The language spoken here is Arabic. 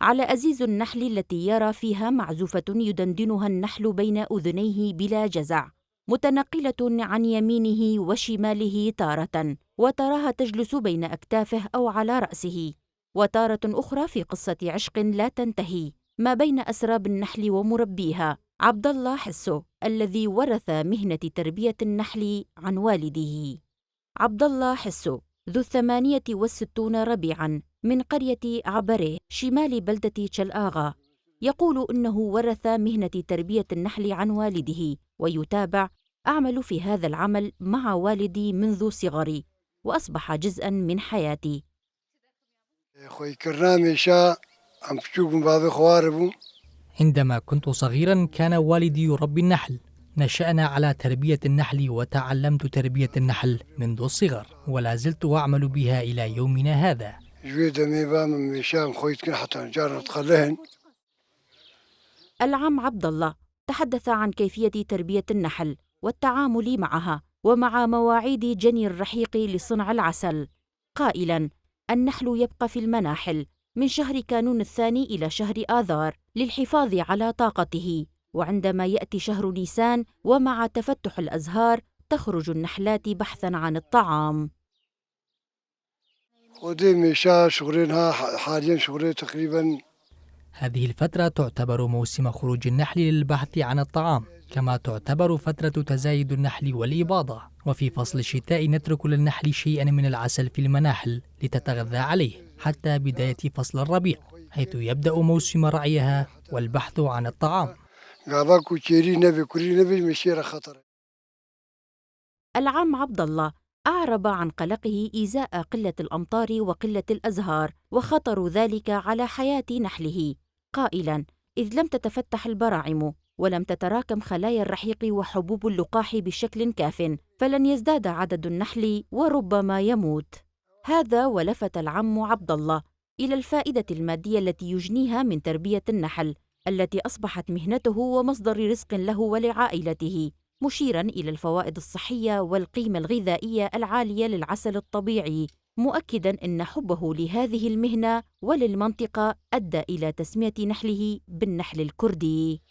على أزيز النحل التي يرى فيها معزوفة يدندنها النحل بين أذنيه بلا جزع، متنقلة عن يمينه وشماله تارة، وتراها تجلس بين أكتافه أو على رأسه، وتارة أخرى في قصة عشق لا تنتهي ما بين أسراب النحل ومربيها عبد الله حسو، الذي ورث مهنة تربية النحل عن والده. عبد الله حسو ذو 68 ربيعاً من قرية عبره شمال بلدة شلآغا، يقول إنه ورث مهنة تربية النحل عن والده، ويتابع: أعمل في هذا العمل مع والدي منذ صغري، وأصبح جزءاً من حياتي. خوي كرامي شاء عم تشوفوا بابي خواربو. عندما كنت صغيرا كان والدي يربي النحل. نشأنا على تربية النحل وتعلمت تربية النحل منذ الصغر، ولا زلت أعمل بها إلى يومنا هذا. جويدة ميبا من ميشام خويت حتى نجار تخلهن. العم عبد الله تحدث عن كيفية تربية النحل والتعامل معها ومع مواعيد جني الرحيق لصنع العسل، قائلاً: النحل يبقى في المناحل من شهر كانون الثاني إلى شهر آذار للحفاظ على طاقته، وعندما يأتي شهر نيسان ومع تفتح الأزهار تخرج النحلات بحثاً عن الطعام. ودي ميشا شغلينها حاليا شغلي تقريبا. هذه الفترة تعتبر موسم خروج النحل للبحث عن الطعام، كما تعتبر فترة تزايد النحل والإباضة. وفي فصل الشتاء نترك للنحل شيئا من العسل في المناحل لتتغذى عليه حتى بداية فصل الربيع، حيث يبدأ موسم رعيها والبحث عن الطعام. العم عبد الله أعرب عن قلقه إزاء قلة الأمطار وقلة الأزهار وخطر ذلك على حياة نحله، قائلاً: إذ لم تتفتح البراعم ولم تتراكم خلايا الرحيق وحبوب اللقاح بشكل كاف، فلن يزداد عدد النحل وربما يموت. هذا ولفت العم عبد الله إلى الفائدة المادية التي يجنيها من تربية النحل، التي أصبحت مهنته ومصدر رزق له ولعائلته، مشيراً إلى الفوائد الصحية والقيمة الغذائية العالية للعسل الطبيعي، مؤكداً أن حبه لهذه المهنة وللمنطقة أدى إلى تسمية نحله بالنحل الكردي.